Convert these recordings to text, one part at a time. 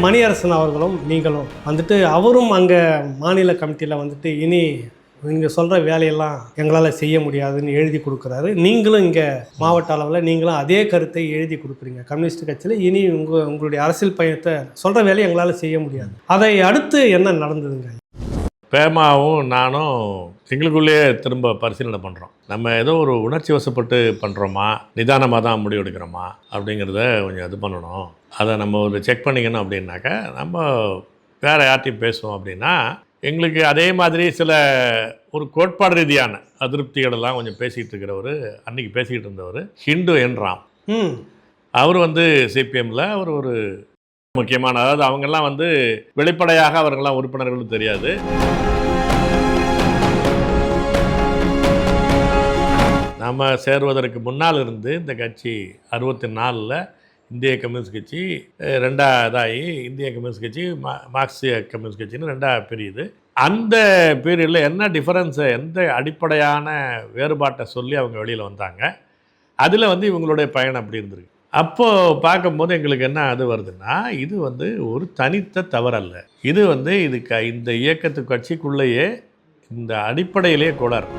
மணியரசன் அவர்களும் நீங்களும் வந்துட்டு அவரும் அங்கே மாநில கமிட்டியில் வந்துட்டு இனி நீங்கள் சொல்கிற வேலையெல்லாம் எங்களால் செய்ய முடியாதுன்னு எழுதி கொடுக்குறாரு. நீங்களும் இங்கே மாவட்ட அளவில் நீங்களும் அதே கருத்தை எழுதி கொடுக்குறீங்க. கம்யூனிஸ்ட் கட்சியில் இனி உங்களுடைய அரசியல் பயணத்தை சொல்கிற வேலையை எங்களால் செய்ய முடியாது. அதை அடுத்து என்ன நடந்ததுங்க? பேமாவும் நானும் எங்களுக்குள்ளேயே திரும்ப பரிசீலனை பண்ணுறோம். நம்ம ஏதோ ஒரு உணர்ச்சி வசப்பட்டு பண்ணுறோமா, நிதானமாக தான் முடிவெடுக்கிறோமா அப்படிங்கிறத கொஞ்சம் இது பண்ணணும். அதை நம்ம ஒரு செக் பண்ணிக்கணும். அப்படின்னாக்கா நம்ம வேறு யார்ட்டையும் பேசுவோம் அப்படின்னா எங்களுக்கு அதே மாதிரி சில ஒரு கோட்பாடு ரீதியான அதிருப்திகளெல்லாம் கொஞ்சம் பேசிகிட்டு இருக்கிறவர், அன்றைக்கி பேசிக்கிட்டு இருந்தவர் ஹிண்டு என் ராம். அவர் சிபிஎம்மில் அவர் ஒரு முக்கியமான, அதாவது அவங்கெல்லாம் வெளிப்படையாக அவர்கள்லாம் உறுப்பினர்களும் தெரியாது. நம்ம சேருவதற்கு முன்னால் இருந்து இந்த கட்சி 64 இந்திய கம்யூனிஸ்ட் கட்சி ரெண்டாவதாகி இந்திய கம்யூனிஸ்ட் கட்சி மார்க்சிய கம்யூனிஸ்ட் கட்சின்னு ரெண்டாக பிரியுது. அந்த பீரியடில் என்ன டிஃபரன்ஸை, எந்த அடிப்படையான வேறுபாட்டை சொல்லி அவங்க வெளியில் வந்தாங்க, அதில் இவங்களுடைய பயணம் அப்படி இருந்திருக்கு. அப்போது பார்க்கும்போது எங்களுக்கு என்ன அது வருதுன்னா, இது ஒரு தனித்த தவறல்ல. இது இந்த இயக்கத்து கட்சிக்குள்ளேயே இந்த அடிப்படையிலேயே கோளாறு.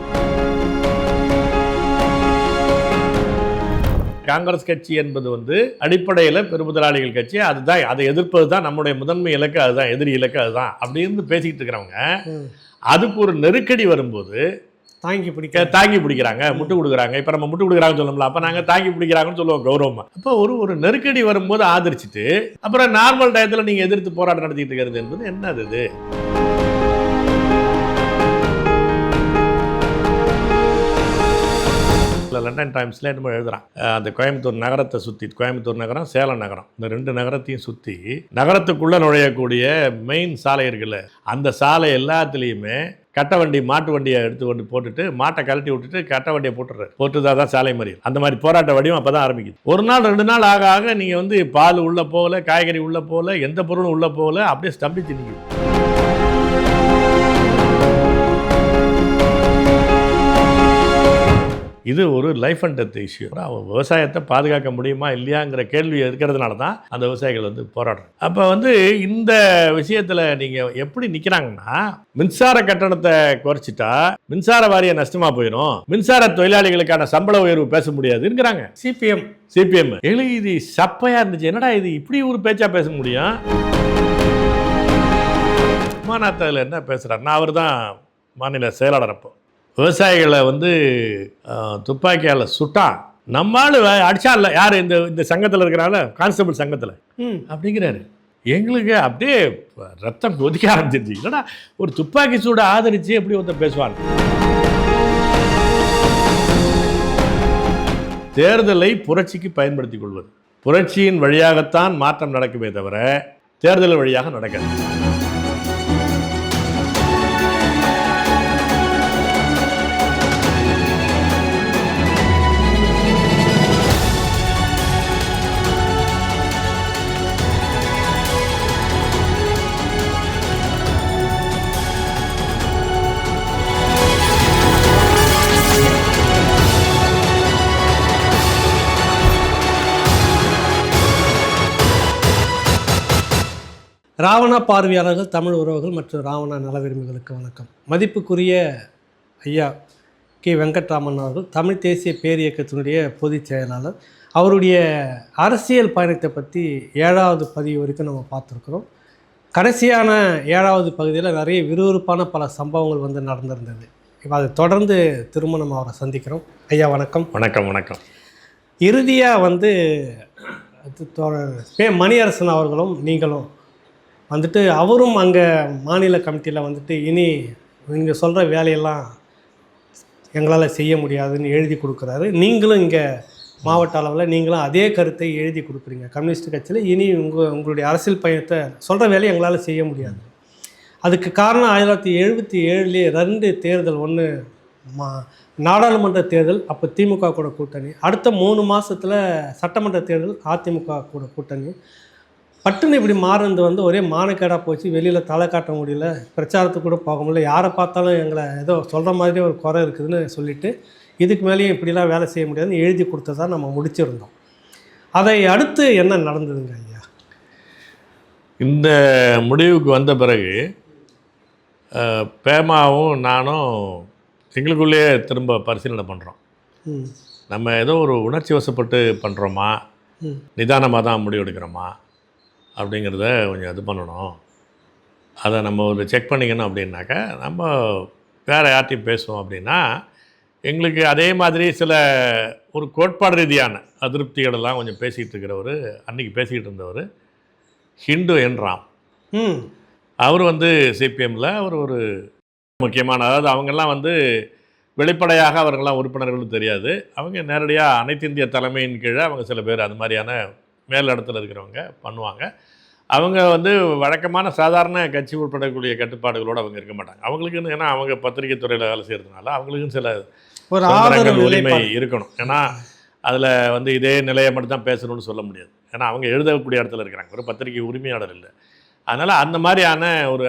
காங்கிரஸ் கட்சி என்பது அடிப்படையில் பெருமுதலாளிகள் கட்சி, அதுதான், அதை எதிர்ப்பது தான் நம்முடைய முதன்மை இலக்கு, அதுதான் எதிரி இலக்கு, அதுதான் அப்படின்னு பேசிக்கிட்டு இருக்கிறவங்க அதுக்கு ஒரு நெருக்கடி வரும்போது தாங்கி பிடிக்கிறாங்க, முட்டு கொடுக்குறாங்க. இப்போ நம்ம முட்டு கொடுக்குறாங்கன்னு சொல்லணும்ல, அப்போ நாங்கள் தாங்கி பிடிக்கிறாங்கன்னு சொல்லுவோம் கௌரவமாக. அப்போ ஒரு நெருக்கடி வரும்போது ஆதரிச்சுட்டு அப்புறம் நார்மல் டயத்தில் நீங்கள் எதிர்த்து போராட்டம் நடத்திட்டு இருக்கிறது என்பது என்னது? இது லண்டன் டைம்ஸில் என்னமோ எழுதுகிறான், அந்த கோயம்புத்தூர் நகரத்தை சுற்றி, கோயம்புத்தூர் நகரம், சேலம் நகரம், இந்த 2 நகரத்தையும் சுற்றி நகரத்துக்குள்ளே நுழையக்கூடிய மெயின் சாலை இருக்குல்ல, அந்த சாலை எல்லாத்துலேயுமே கட்டை வண்டி, மாட்டு வண்டியை எடுத்து போட்டுட்டு மாட்டை கழட்டி விட்டுட்டு கட்டை வண்டியை போட்டுதான் தான் சாலை மறியல். அந்த மாதிரி போராட்ட வடிவம் அப்போ தான் ஆரம்பிக்குது. ஒரு நாள் 2 நாள் ஆக ஆக நீங்கள் பால் உள்ளே போகல, காய்கறி உள்ளே போகல, எந்த பொருளும் உள்ளே போகல, அப்படியே ஸ்தம்பிச்சு நிற்குது. இது ஒரு லைஃப் அண்ட் டெத் இஷ்யூ. அவன் விவசாயத்தை பாதுகாக்க முடியுமா இல்லையாங்கிற கேள்வி இருக்கிறதுனால தான் அந்த விவசாயிகள் போராடுறாங்க. அப்போ இந்த விஷயத்தில் நீங்கள் எப்படி நிற்கிறாங்கன்னா, மின்சார கட்டணத்தை குறைச்சிட்டா மின்சார வாரிய நஷ்டமாக போயிடும், மின்சார தொழிலாளிகளுக்கான சம்பள உயர்வு பேச முடியாதுங்கிறாங்க சிபிஎம். எங்களுக்கு இது சப்பையாக இருந்துச்சு. என்னடா இது இப்படி ஒரு பேச்சா பேச முடியும்? மாநாட்டில் என்ன பேசுகிறாருன்னா, அவர் தான் மாநில செயலாளர். அப்போ விவசாயிகளை துப்பாக்கியால் சுட்டான், நம்மளால அடிச்சான்ல, யார் இந்த சங்கத்தில் இருக்கிறாங்கள, கான்ஸ்டபிள் சங்கத்தில் அப்படிங்கிறாரு. எங்களுக்கு அப்படியே ரத்தம் கொதிக்க ஆரம்பிச்சிருச்சு. இல்லைனா ஒரு துப்பாக்கி சூட ஆதரித்து எப்படி ஒருத்தர் பேசுவாங்க? தேர்தலை புரட்சிக்கு பயன்படுத்திக் கொள்வது, புரட்சியின் வழியாகத்தான் மாற்றம் நடக்குமே தவிர தேர்தல் வழியாக நடக்காது. ராவணா பார்வையாளர்கள், தமிழ் உறவுகள் மற்றும் ராவணா நல விரும்பிகளுக்கு வணக்கம். மதிப்புக்குரிய ஐயா கே வெங்கட்ராமன் அவர்கள் தமிழ் தேசிய பேரியக்கத்தினுடைய பொதுச் செயலாளர். அவருடைய அரசியல் பயணத்தை பற்றி 7வது பதிவு வரைக்கும் நம்ம பார்த்துருக்குறோம். கடைசியான 7வது பகுதியில் நிறைய விறுவிறுப்பான பல சம்பவங்கள் நடந்திருந்தது. இப்போ அதை தொடர்ந்து திரும்ப நம்ம அவரை சந்திக்கிறோம். ஐயா வணக்கம். வணக்கம். இறுதியாக மணியரசன் அவர்களும் நீங்களும் அவரும் அங்கே மாநில கமிட்டியில் இனி நீங்கள் சொல்கிற வேலையெல்லாம் எங்களால் செய்ய முடியாதுன்னு எழுதி கொடுக்குறாரு. நீங்களும் இங்கே மாவட்ட அளவில் நீங்களும் அதே கருத்தை எழுதி கொடுக்குறீங்க. கம்யூனிஸ்ட் கட்சியில் இனி உங்களுடைய அரசியல் பயணத்தை சொல்கிற வேலையை எங்களால் செய்ய முடியாது. அதுக்கு காரணம் 1977 2 தேர்தல், ஒன்று நாடாளுமன்ற தேர்தல், அப்போ திமுக கூட கூட்டணி, அடுத்த 3 மாதத்தில் சட்டமன்ற தேர்தல் அதிமுக கூட கூட்டணி. பட்டுன்னு இப்படி மாறுறது ஒரே மானக்கேடாக போச்சு. வெளியில் தலை காட்ட முடியல, பிரச்சாரத்துக்கு கூட போக முடியல, யாரை பார்த்தாலும் எங்களை ஏதோ சொல்கிற மாதிரியே ஒரு குறை இருக்குதுன்னு சொல்லிவிட்டு இதுக்கு மேலேயும் இப்படிலாம் வேலை செய்ய முடியாதுன்னு எழுதி கொடுத்ததான் நம்ம முடிச்சிருந்தோம். அதை அடுத்து என்ன நடந்ததுங்க ஐயா? இந்த முடிவுக்கு வந்த பிறகு பேமாவும் நானும் எங்களுக்குள்ளேயே திரும்ப பரிசீலனை பண்ணுறோம். ம் நம்ம ஏதோ ஒரு உணர்ச்சி வசப்பட்டு பண்ணுறோமா, ம் நிதானமாக தான் முடிவெடுக்கிறோமா அப்படிங்கிறத கொஞ்சம் இது பண்ணணும். அதை நம்ம ஒரு செக் பண்ணிக்கணும். அப்படின்னாக்கா நம்ம வேறு யார்ட்டையும் பேசுவோம் அப்படின்னா எங்களுக்கு அதே மாதிரி சில ஒரு கோட்பாடு ரீதியான அதிருப்திகளெல்லாம் கொஞ்சம் பேசிகிட்டு இருக்கிறவர், அன்றைக்கி பேசிக்கிட்டு இருந்தவர் ஹிண்டு என் ராம். ம் அவர் வந்து சிபிஎம்மில் அவர் ஒரு முக்கியமான, அதாவது அவங்கெல்லாம் வந்து வெளிப்படையாக அவர்கள்லாம் உறுப்பினர்களும் தெரியாது. அவங்க நேரடியாக அனைத்து இந்திய தலைமையின் கீழே அவங்க சில பேர் அது மாதிரியான மேல் இடத்துல இருக்கிறவங்க பண்ணுவாங்க. அவங்க வந்து வழக்கமான சாதாரண கட்சி உட்படக்கூடிய கட்டுப்பாடுகளோடு அவங்க இருக்க மாட்டாங்க. அவங்களுக்குன்னு, ஏன்னா அவங்க பத்திரிகை துறையில் வேலை செய்கிறதுனால அவங்களுக்குன்னு சில ஒரு சுதந்திரங்கள், உரிமை நிலைப்பாடு இருக்கணும். ஏன்னா அதில் வந்து இதே நிலையை மட்டும் தான் பேசணும்னு சொல்ல முடியாது. ஏன்னா அவங்க எழுதக்கூடிய இடத்துல இருக்கிறாங்க, ஒரு பத்திரிகை உரிமையாளர் இல்லை. அதனால் அந்த மாதிரியான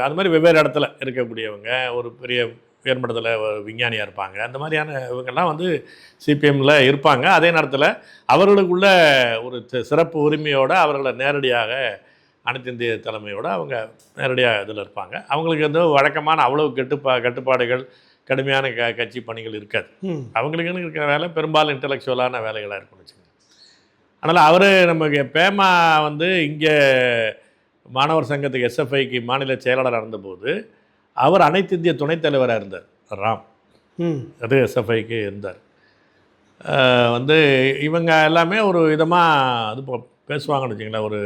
அது மாதிரி வெவ்வேறு இடத்துல இருக்கக்கூடியவங்க, ஒரு பெரிய உயர்மட்டத்தில் விஞ்ஞானியாக இருப்பாங்க. அந்த மாதிரியான இவங்கெல்லாம் வந்து சிபிஎம்மில் இருப்பாங்க. அதே நேரத்தில் அவர்களுக்குள்ள ஒரு சிறப்பு உரிமையோடு அவர்களை நேரடியாக அனைத்து இந்திய தலைமையோடு அவங்க நேரடியாக இதில் இருப்பாங்க. அவங்களுக்கு வந்து வழக்கமான அவ்வளவு கட்டுப்பாடுகள், கடுமையான கட்சி பணிகள் இருக்காது. அவங்களுக்குன்னு இருக்கிற வேலை பெரும்பாலும் இன்டலெக்சுவலான வேலைகளாக இருக்கும்னு வச்சுக்கோங்க. அதனால் அவர் நமக்கு பேமா வந்து இங்கே மாணவர் சங்கத்துக்கு எஸ்எஃப்ஐக்கு மாநில செயலாளராக இருந்தபோது அவர் அனைத்து இந்திய துணைத் தலைவராக இருந்தார் ராம். அது எஸ்எஃப்ஐக்கு இருந்தார். வந்து இவங்க எல்லாமே ஒரு விதமாக அது பேசுவாங்கன்னு வச்சுங்களேன். ஒரு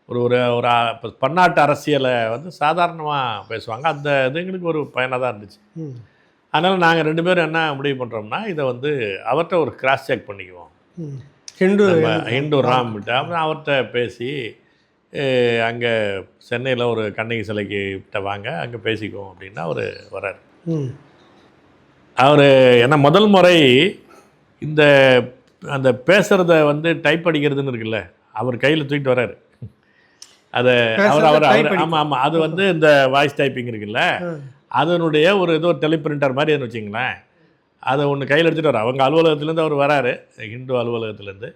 ஒரு ஒரு பன்னாட்டு அரசியலை வந்து சாதாரணமாக பேசுவாங்க. அந்த இது எங்களுக்கு ஒரு பயனாக தான் இருந்துச்சு. அதனால் நாங்கள் 2 பேரும் என்ன முடிவு பண்ணுறோம்னா, இதை வந்து அவர்கிட்ட ஒரு கிராஸ் செக் பண்ணிக்குவோம். ஹிண்டு ராம் கிட்ட அப்புறம் அவர்கிட்ட பேசி அங்கே சென்னையில் ஒரு கண்ணகி சிலைக்கு கிட்ட வாங்க, அங்கே பேசிக்குவோம் அப்படின்னா அவர் வர்றார். அவர் என்ன முதல் முறை இந்த அந்த பேசுகிறத வந்து டைப் அடிக்கிறதுன்னு இருக்குல்ல, அவர் கையில் தூக்கிட்டு வர்றாரு. அதை அவர் ஆமாம் அது வந்து இந்த வாய்ஸ் டைப்பிங் இருக்குல்ல, அதனுடைய ஒரு ஏதோ டெலிபிரிண்டர் மாதிரி எதுன்னு வச்சிங்களேன், அதை ஒன்று கையில் எடுத்துகிட்டு வர்றார். அவங்க அலுவலகத்துலேருந்து அவர் வராரு, ஹிண்டு அலுவலகத்துலேருந்து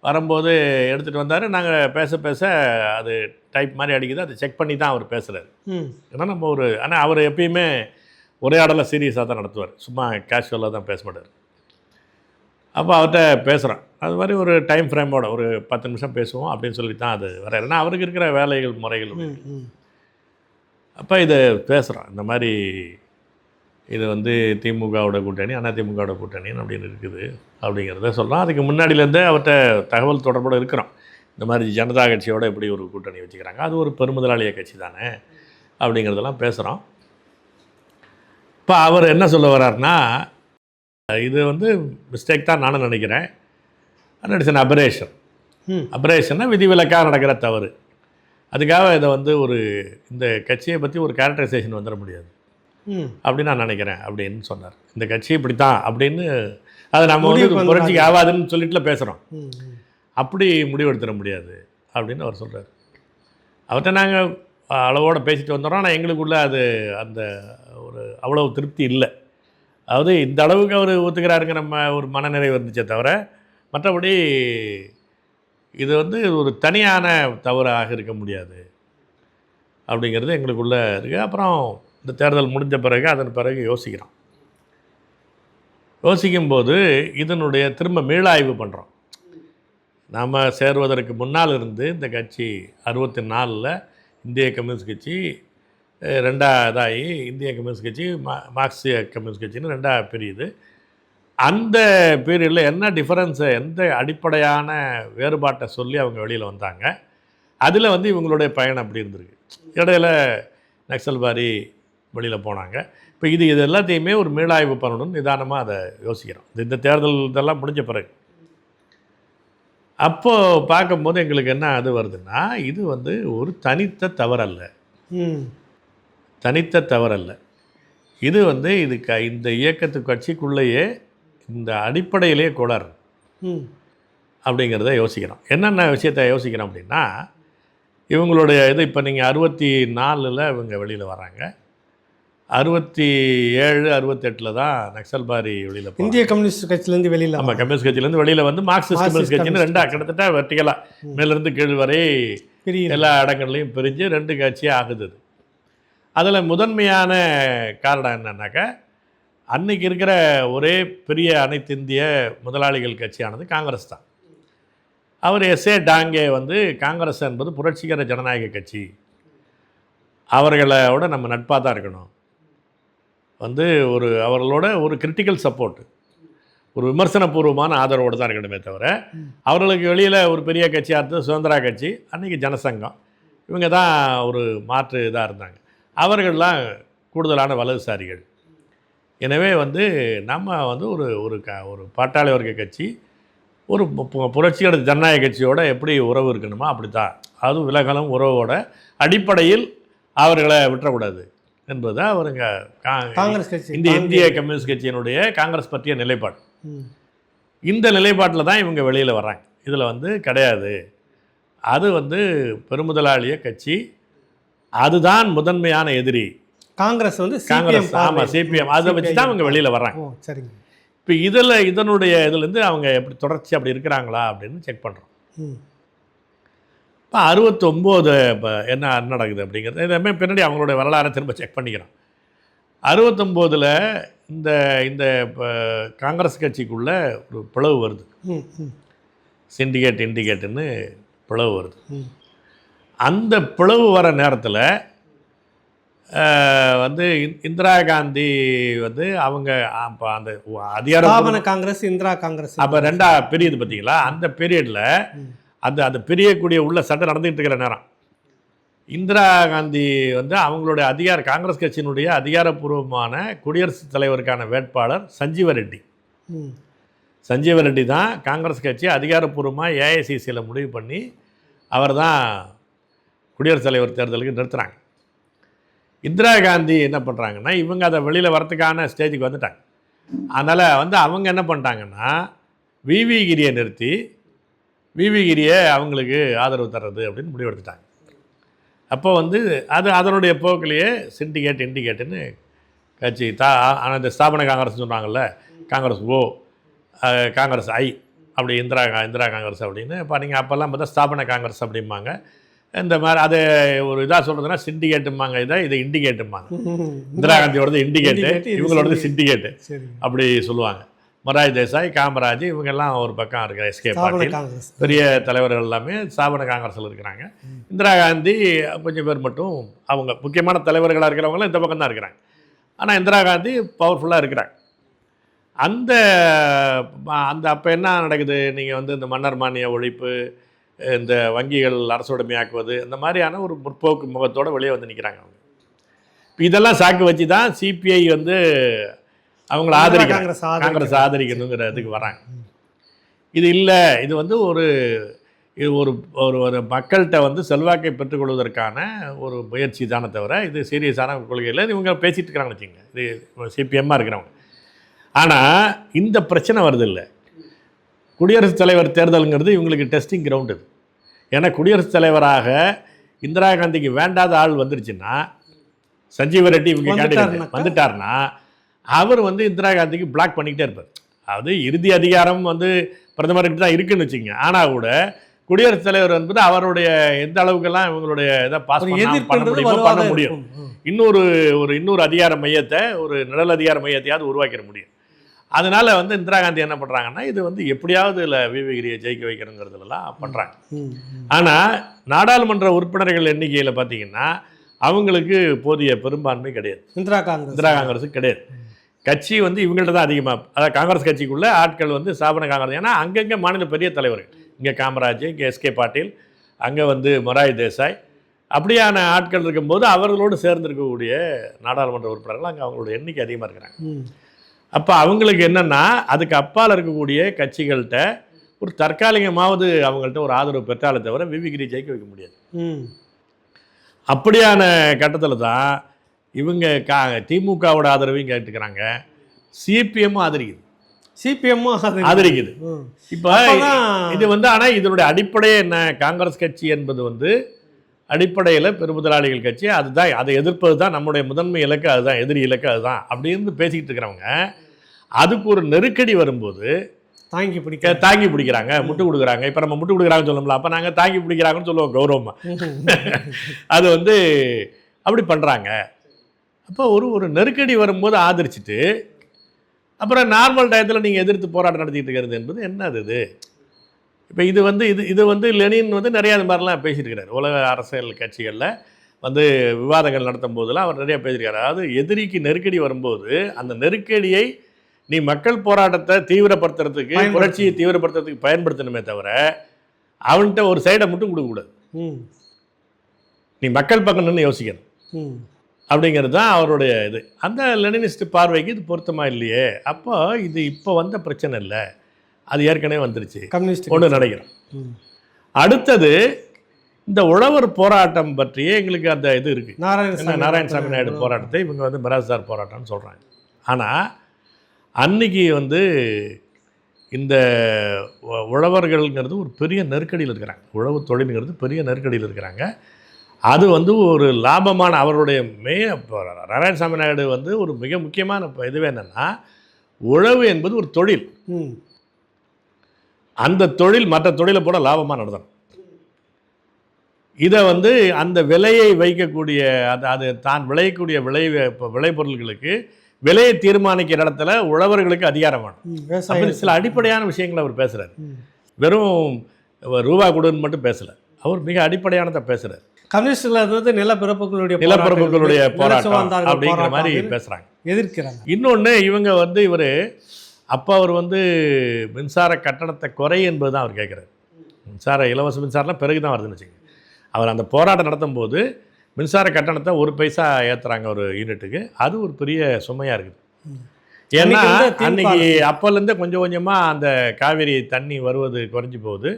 வரும்போது எடுத்துகிட்டு வந்தார். நாங்கள் பேச அது டைப் மாதிரி அடிக்குது, அதை செக் பண்ணி தான் அவர் பேசுகிறார். ஏன்னா நம்ம ஆனால் அவர் எப்பயுமே உரையாடலை சீரியஸாக தான் நடத்துவார், சும்மா கேஷுவலாக தான் பேச மாட்டார். அப்போ அவர்கிட்ட பேசுகிறோம், அது மாதிரி ஒரு டைம் ஃப்ரேமோட ஒரு 10 நிமிஷம் பேசுவோம் அப்படின்னு சொல்லி தான் அது வர. ஏன்னா அவருக்கு இருக்கிற வேலைகள் முறைகள். அப்போ இதை பேசுகிறோம், இந்த மாதிரி இது வந்து திமுகவோட கூட்டணி, அதிமுகவோட கூட்டணி அப்படின்னு இருக்குது அப்படிங்கிறத சொல்கிறோம். அதுக்கு முன்னாடியிலேருந்தே அவர்கிட்ட தகவல் தொடர்போடு இருக்கிறோம். இந்த மாதிரி ஜனதா கட்சியோடு எப்படி ஒரு கூட்டணி வச்சுக்கிறாங்க, அது ஒரு பெருமுதலாளிய கட்சி தானே அப்படிங்கிறதெல்லாம் பேசுகிறோம். இப்போ அவர் என்ன சொல்ல வர்றாருன்னா, இது வந்து மிஸ்டேக் தான் நானும் நினைக்கிறேன். ஆனால் இட்ஸ் அன் அபரேஷன். அபரேஷன்னா விதிவிலக்காக நடக்கிற தவறு. அதுக்காக இதை வந்து இந்த கட்சியை பற்றி ஒரு கேரக்டரைசேஷன் வந்துட முடியாது அப்படின்னு நான் நினைக்கிறேன் அப்படின்னு சொன்னார். இந்த கட்சி இப்படி தான் அப்படின்னு, அதை நம்ம வந்து புரட்சிக்கு ஆகாதுன்னு சொல்லிட்டுல பேசுகிறோம், அப்படி முடிவெடுத்துட முடியாது அப்படின்னு அவர் சொல்கிறார். அவர்கிட்ட நாங்கள் அளவோடு பேசிட்டு வந்துடுறோம். ஆனால் எங்களுக்குள்ளே அது அந்த ஒரு அவ்வளோ திருப்தி இல்லை. அதாவது இந்த அளவுக்கு அவர் ஒத்துக்கிறாருங்க நம்ம ஒரு மனநிறைவு இருந்துச்சே தவிர, மற்றபடி இது வந்து ஒரு தனியான தவறாக இருக்க முடியாது அப்படிங்கிறது எங்களுக்குள்ளே இருக்குது. அப்புறம் இந்த தேர்தல் முடிஞ்ச பிறகு அதன் பிறகு யோசிக்கும்போது இதனுடைய திரும்ப மீளாய்வு பண்ணுறோம். நாம் சேருவதற்கு முன்னால் இருந்து இந்த கட்சி 64 இந்திய கம்யூனிஸ்ட் கட்சி ரெண்டாவதாகி இந்திய கம்யூனிஸ்ட் கட்சி மார்க்சிய கம்யூனிஸ்ட் கட்சின்னு ரெண்டாக பிரியுது. அந்த பீரியடில் என்ன டிஃபரன்ஸை, எந்த அடிப்படையான வேறுபாட்டை சொல்லி அவங்க வெளியில் வந்தாங்க, அதில் வந்து இவங்களுடைய பயணம் அப்படி இருந்திருக்கு. இடையில நக்சல்பாரி வெளியில் போனாங்க. இப்போ இது எல்லாத்தையுமே ஒரு மீளாய்வு பண்ணணும்னு நிதானமாக அதை யோசிக்கிறோம். இந்த தேர்தல் இதெல்லாம் முடிஞ்ச பிறகு அப்போது பார்க்கும்போது எங்களுக்கு என்ன அது வருதுன்னா, இது வந்து ஒரு தனித்த தவறல்ல, இது வந்து இந்த இயக்கத்து கட்சிக்குள்ளேயே இந்த அடிப்படையிலே கோளாறு அப்படிங்கிறத யோசிக்கிறோம். என்னென்ன விஷயத்தை யோசிக்கிறோம் அப்படின்னா, இவங்களுடைய இது இப்போ நீங்கள் 64 இவங்க வெளியில் வராங்க, 67, 68 தான் நக்சல்பாரி வெளியில் போகிறாங்க. இந்திய கம்யூனிஸ்ட் கட்சியிலேருந்து வெளியில், ஆமாம், கம்யூனிஸ்ட் கட்சியிலேருந்து வெளியில் வந்து மார்க்சிஸ்ட் கம்யூனிஸ்ட் கட்சின்னு ரெண்டாக கிட்டத்தட்ட வெர்டிகலாக மேலேருந்து கீழ் வரை பெரிய எல்லா இடங்கள்லையும் பிரிஞ்சு 2 கட்சியாக ஆகுது. அதில் முதன்மையான காரணம் என்னன்னாக்கா, அன்னைக்கு இருக்கிற ஒரே பெரிய அனைத்து இந்திய முதலாளிகள் கட்சியானது காங்கிரஸ் தான். அவர் எஸ்ஏ டாங்கே வந்து காங்கிரஸ் என்பது புரட்சிகர ஜனநாயக கட்சி, அவர்களோட நம்ம நட்பாக தான் இருக்கணும், வந்து அவர்களோட ஒரு கிரிட்டிக்கல் சப்போர்ட், ஒரு விமர்சனபூர்வமான ஆதரவோடு தான் இருக்கணுமே தவிர, அவர்களுக்கு வெளியில் ஒரு பெரிய கட்சியாக இருந்தது சுதந்திரா கட்சி, அன்றைக்கி ஜனசங்கம், இவங்க தான் ஒரு மாற்று இதாக இருந்தாங்க. அவர்கள்லாம் கூடுதலான வலதுசாரிகள். எனவே வந்து நம்ம வந்து ஒரு பாட்டாளி வர்க்க கட்சி ஒரு புரட்சிகர ஜனநாயக கட்சியோட எப்படி உறவு இருக்கணுமோ அப்படி தான், அதுவும் விலகலும் உறவோட அடிப்படையில் அவர்களை விட்டுறக்கூடாது என்பது அவருங்க காங்கிரஸ் கட்சி, இந்திய கம்யூனிஸ்ட் கட்சியினுடைய காங்கிரஸ் பற்றிய நிலைப்பாடு. இந்த நிலைப்பாட்டில் தான் இவங்க வெளியில் வர்றாங்க. இதில் வந்து கிடையாது, அது வந்து பெருமுதலாளிய கட்சி, அதுதான் முதன்மையான எதிரி காங்கிரஸ் வந்து காங்கிரஸ். ஆமாம், சிபிஎம், அதை வச்சு தான் அவங்க வெளியில் வர்றாங்க. சரிங்க. இப்போ இதனுடைய இதுலேருந்து அவங்க எப்படி தொடர்ச்சி அப்படி இருக்கிறாங்களா அப்படின்னு செக் பண்ணுறோம். இப்போ 69 இப்போ என்ன நடக்குது அப்படிங்கிறது எல்லாமே பின்னாடி அவங்களுடைய வரலாறை திரும்ப செக் பண்ணிக்கிறோம். 69 இந்த இந்த இப்போ காங்கிரஸ் கட்சிக்குள்ள ஒரு பிளவு வருது, இண்டிகேட்டுன்னு பிளவு வருது. அந்த பிளவு வர நேரத்தில் வந்து இந்திரா காந்தி வந்து அவங்க அப்போ அந்த அதிகார காங்கிரஸ், இந்திரா காங்கிரஸ் அப்போ 2ஆ பிரியுது பார்த்தீங்களா. அந்த பீரியடில் அந்த பிரியக்கூடிய உள்ள சண்டை நடந்துகிட்டு இருக்கிற நேரம், இந்திரா காந்தி வந்து அவங்களுடைய காங்கிரஸ் கட்சியினுடைய அதிகாரப்பூர்வமான குடியரசுத் தலைவருக்கான வேட்பாளர் சஞ்சீவ ரெட்டி தான் காங்கிரஸ் கட்சி அதிகாரப்பூர்வமாக ஏஐசிசியில் முடிவு பண்ணி அவர் தான் குடியரசுத் தலைவர் தேர்தலுக்கு நிறுத்துகிறாங்க. இந்திரா காந்தி என்ன பண்ணுறாங்கன்னா, இவங்க அதை வெளியில் வரத்துக்கான ஸ்டேஜுக்கு வந்துட்டாங்க. அதனால் வந்து அவங்க என்ன பண்ணிட்டாங்கன்னா, விவி கிரியை நிறுத்தி விவி கிரியை அவங்களுக்கு ஆதரவு தர்றது அப்படின்னு முடிவெடுத்துட்டாங்க. அப்போ வந்து அதனுடைய போக்கிலேயே இண்டிகேட்டுன்னு கட்சி அந்த ஸ்தாபன காங்கிரஸ் சொன்னாங்கல்ல, காங்கிரஸ் ஓ, காங்கிரஸ் ஐ, அப்படி இந்திரா காங்கிரஸ் அப்படின்னு. இப்போ நீங்கள் அப்போல்லாம் பார்த்தா ஸ்தாபன காங்கிரஸ் அப்படிம்பாங்க. இந்த மாதிரி அதை ஒரு இதாக சொல்கிறதுனா சிண்டிகேட்டும்பாங்க, இதை இண்டிகேட்டும்பாங்க. இந்திரா காந்தியோடது இண்டிகேட்டு, இவங்களோடது சிண்டிகேட்டு அப்படி சொல்லுவாங்க. மொராஜி தேசாய், காமராஜ், இவங்கெல்லாம் ஒரு பக்கம் இருக்கிற எஸ்கே பாட்டீல், பெரிய தலைவர்கள் எல்லாமே ஸ்தாபன காங்கிரஸில் இருக்கிறாங்க. இந்திரா காந்தி கொஞ்சம் பேர் மட்டும் அவங்க முக்கியமான தலைவர்களாக இருக்கிறவங்களும் இந்த பக்கம் தான் இருக்கிறாங்க. ஆனால் இந்திரா காந்தி பவர்ஃபுல்லாக இருக்கிறாங்க. அந்த அப்போ என்ன நடக்குது, நீங்கள் வந்து இந்த மன்னர் மானிய ஒழிப்பு, இந்த வங்கிகள் அரசுடைமையாக்குவது, இந்த மாதிரியான ஒரு முற்போக்கு முகத்தோடு வெளியே வந்து நிற்கிறாங்க அவங்க. இப்போ இதெல்லாம் சாக்கு வச்சு தான் சிபிஐ வந்து அவங்கள காங்கிரஸ் ஆதரிக்கணுங்கிறதுக்கு வராங்க. இது இல்லை, இது வந்து ஒரு மக்கள்கிட்ட வந்து செல்வாக்கை பெற்றுக்கொள்வதற்கான ஒரு முயற்சி தானே தவிர இது சீரியஸான கொள்கையில் இவங்க பேசிகிட்டு இருக்கிறாங்கன்னு வச்சுங்க, இது சிபிஎம்மாக இருக்கிறவங்க. ஆனால் இந்த பிரச்சனை வருது இல்லை, குடியரசுத் தலைவர் தேர்தலுங்கிறது இவங்களுக்கு டெஸ்டிங் கிரவுண்டு. இது ஏன்னா குடியரசுத் தலைவராக இந்திரா காந்திக்கு வேண்டாத ஆள் வந்துருச்சுன்னா, சஞ்சீவ ரெட்டி இவங்க கேண்டிடேட் வந்துட்டார்னா, அவர் வந்து இந்திரா காந்திக்கு பிளாக் பண்ணிக்கிட்டே இருப்பார். அதாவது இறுதி அதிகாரம் வந்து பிரதமர்கிட்ட தான் இருக்குன்னு வச்சுக்கோங்க. ஆனால் கூட குடியரசுத் தலைவர் என்பது அவருடைய எந்த அளவுக்கெல்லாம் இவங்களுடைய இதை பாஸ் பண்ண முடியும். இன்னொரு அதிகார மையத்தை, ஒரு நிழல் அதிகார மையத்தையாவது உருவாக்கிட முடியும். அதனால் வந்து இந்திரா காந்தி என்ன பண்ணுறாங்கன்னா, இது வந்து எப்படியாவது இல்லை விவிகிரியை ஜெயிக்க வைக்கணுங்கிறதுலாம் பண்ணுறாங்க. ஆனால் நாடாளுமன்ற உறுப்பினர்கள் எண்ணிக்கையில் பார்த்தீங்கன்னா அவங்களுக்கு போதிய பெரும்பான்மை கிடையாது. இந்திரா காங்கிரஸுக்கு கிடையாது. கட்சி வந்து இவங்கள்ட்ட தான் அதிகமாக, அதாவது காங்கிரஸ் கட்சிக்குள்ளே ஆட்கள் வந்து ஸ்தாபன காங்கிரஸ். ஏன்னா அங்கங்கே மாநில பெரிய தலைவர்கள், இங்கே காமராஜ், இங்கே எஸ்கே பாட்டீல், அங்கே வந்து மொராஜி தேசாய், அப்படியான ஆட்கள் இருக்கும்போது அவர்களோடு சேர்ந்திருக்கக்கூடிய நாடாளுமன்ற உறுப்பினர்கள் அங்கே அவங்களோட எண்ணிக்கை அதிகமாக இருக்கிறாங்க. அப்போ அவங்களுக்கு என்னென்னா, அதுக்கு அப்பால் இருக்கக்கூடிய கட்சிகள்கிட்ட ஒரு தற்காலிகமாவது அவங்கள்ட்ட ஒரு ஆதரவு பெற்றாலே தவிர விவிகிரி ஜெயிக்க வைக்க முடியாது. அப்படியான கட்டத்தில் தான் இவங்க திமுகவோட ஆதரவையும் கேட்டுக்கிறாங்க, சிபிஎம்மும் ஆதரிக்குது. இப்போ இது வந்து, ஆனால் இதனுடைய அடிப்படையே என்ன, காங்கிரஸ் கட்சி என்பது வந்து அடிப்படையில் பெருமுதலாளிகள் கட்சி, அதுதான், அதை எதிர்ப்பது தான் நம்முடைய முதன்மை இலக்கு, அதுதான் எதிரி இலக்கு, அதுதான் அப்படின்னு பேசிக்கிட்டு இருக்கிறவங்க, அதுக்கு ஒரு நெருக்கடி வரும்போது தாங்கி பிடிக்க தாங்கி பிடிக்கிறாங்க, முட்டு கொடுக்குறாங்க. இப்போ நம்ம முட்டு கொடுக்குறாங்கன்னு சொல்லணும்ல, அப்போ நாங்கள் தாங்கி பிடிக்கிறாங்கன்னு சொல்லுவோம் கௌரவமாக. அது வந்து அப்படி பண்ணுறாங்க. அப்போ ஒரு நெருக்கடி வரும்போது ஆதரிச்சுட்டு அப்புறம் நார்மல் டயத்தில் நீங்கள் எதிர்த்து போராட்டம் நடத்திட்டு இருக்கிறது என்பது என்னது இது? இப்போ இது வந்து லெனின் வந்து நிறையா இது மாதிரிலாம் பேசியிருக்கிறார். உலக அரசியல் கட்சிகளில் வந்து விவாதங்கள் நடத்தும் போதெல்லாம் அவர் நிறையா பேசியிருக்காரு. அதாவது எதிரிக்கு நெருக்கடி வரும்போது அந்த நெருக்கடியை நீ மக்கள் போராட்டத்தை தீவிரப்படுத்துறதுக்கு, புரட்சியை தீவிரப்படுத்துறதுக்கு பயன்படுத்தணுமே தவிர அவன்கிட்ட ஒரு சைடை மட்டும் கொடுக்கக்கூடாது. நீ மக்கள் பக்கம் நின்று யோசிக்கணும் அப்படிங்கிறது தான் அவருடைய இது. அந்த லெனினிஸ்ட் பார்வைக்கு இது பொருத்தமாக இல்லையே. அப்போ இது இப்போ வந்த பிரச்சனை இல்லை, அது ஏற்கனவே வந்துருச்சு, கம்யூனிஸ்ட் ஒன்று நினைக்கிறோம். அடுத்தது இந்த உழவர் போராட்டம் பற்றியே எங்களுக்கு அந்த இது இருக்குது. நாராயணசாமி நாயுடு போராட்டத்தை இவங்க வந்து மிராஸ்தார் போராட்டம்னு சொல்கிறாங்க. ஆனால் அன்னைக்கு வந்து இந்த உழவர்கள்ங்கிறது ஒரு பெரிய நெருக்கடியில் இருக்கிறாங்க. உழவு தொழிலுங்கிறது பெரிய நெருக்கடியில் இருக்கிறாங்க. அது வந்து ஒரு லாபமான அவருடைய நாராயணசாமி நாயுடு வந்து ஒரு மிக முக்கியமான இதுவே என்னென்னா, உழவு என்பது ஒரு தொழில். அந்த தொழில் மற்ற தொழிலை போட லாபமாக நடத்தணும். இதை வந்து அந்த விலையை வைக்கக்கூடிய அது தான் விளையக்கூடிய விளைபொருள்களுக்கு விலையை தீர்மானிக்கிற இடத்துல உழவர்களுக்கு அதிகாரம் வேணும். சில அடிப்படையான விஷயங்களை அவர் பேசுகிறார். வெறும் ரூபா கொடுன்னு மட்டும் பேசலை, அவர் மிக அடிப்படையானதை பேசுகிறார். கம்யூனிஸ்டில் நிலப்பிரப்புகளுடைய போராட்டம் அப்படிங்கிற மாதிரி பேசுகிறாங்க, எதிர்க்கிறாங்க. இன்னொன்று இவங்க வந்து அப்போ அவர் வந்து மின்சார கட்டணத்தை குறை என்பது தான் அவர் கேட்குறாரு. இலவச மின்சாரம்லாம் பிறகு தான் வருதுன்னு வச்சுக்கோங்க. அவர் அந்த போராட்டம் நடத்தும் போது மின்சார கட்டணத்தை 1 பைசா ஏற்றுறாங்க ஒரு யூனிட்டுக்கு. அது ஒரு பெரிய சுமையாக இருக்குது. ஏன்னா அன்னைக்கு அப்போலேருந்து கொஞ்சம் கொஞ்சமாக அந்த காவிரி தண்ணி வருவது குறைஞ்சி போகுது.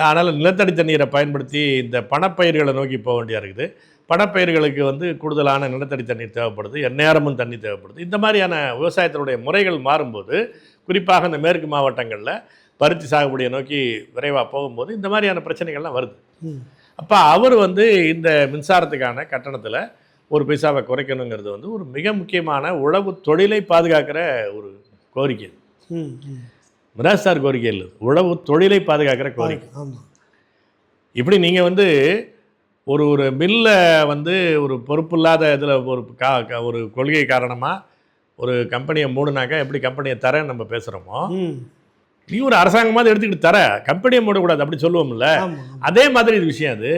அதனால் நிலத்தடி தண்ணீரை பயன்படுத்தி இந்த பணப்பயிர்களை நோக்கி போக வேண்டியாக இருக்குது. பணப்பயிர்களுக்கு வந்து கூடுதலான நிலத்தடி தண்ணீர் தேவைப்படுது, எந்நேரமும் தண்ணி தேவைப்படுது. இந்த மாதிரியான விவசாயத்தினுடைய முறைகள் மாறும்போது, குறிப்பாக இந்த மேற்கு மாவட்டங்களில் பருத்தி சாகுபடியை நோக்கி விரைவாக போகும்போது இந்த மாதிரியான பிரச்சனைகள்லாம் வருது. அப்போ அவர் வந்து இந்த மின்சாரத்துக்கான கட்டணத்தில் 1 பைசாவை குறைக்கணுங்கிறது வந்து ஒரு மிக முக்கியமான உழவு தொழிலை பாதுகாக்கிற ஒரு கோரிக்கை. மிராஸ்தார் கோரிக்கை இல்லை, உழவு தொழிலை பாதுகாக்கிற கோரிக்கை. இப்படி நீங்கள் வந்து ஒரு மில்லை வந்து ஒரு பொறுப்பில்லாத இதில் ஒரு கொள்கை காரணமாக ஒரு கம்பெனியை மூடுனாக்கா எப்படி கம்பெனியை தரேன்னு நம்ம பேசுகிறோமோ, நீ ஒரு அரசாங்கமாக எடுத்துக்கிட்டு தர, கம்பெனியை மூடக்கூடாது அப்படி சொல்லுவோம்ல. அதே மாதிரி இது விஷயம். அது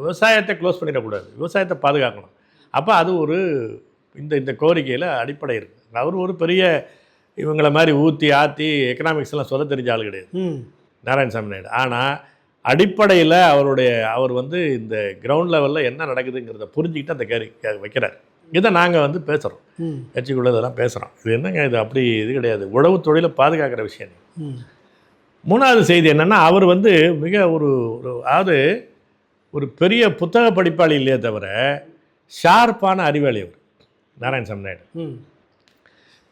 விவசாயத்தை க்ளோஸ் பண்ணிடக்கூடாது, விவசாயத்தை பாதுகாக்கணும். அப்போ அது இந்த கோரிக்கையில் அடிப்படை இருக்குது. அவர் ஒரு பெரிய இவங்களை மாதிரி ஊற்றி ஆற்றி எக்கனாமிக்ஸ்லாம் சொல்ல தெரிஞ்ச ஆள் கிடையாது நாராயணசாமி நாயுடு. ஆனால் அடிப்படையில் அவர் வந்து இந்த கிரவுண்ட் லெவலில் என்ன நடக்குதுங்கிறத புரிஞ்சுக்கிட்டு அந்த கேரி வைக்கிறார். இதை நாங்கள் வந்து பேசுகிறோம், கட்சிக்குள்ளே இதெல்லாம் பேசுகிறோம். இது என்னங்க இது அப்படி இது கிடையாது, உழவு தொழிலை பாதுகாக்கிற விஷயம். 3வது செய்தி என்னென்னா, அவர் வந்து மிக அதாவது ஒரு பெரிய புத்தக படிப்பாளி இல்லையே தவிர ஷார்ப்பான அறிவாளி அவர் நாராயணசாமி நாயுடு.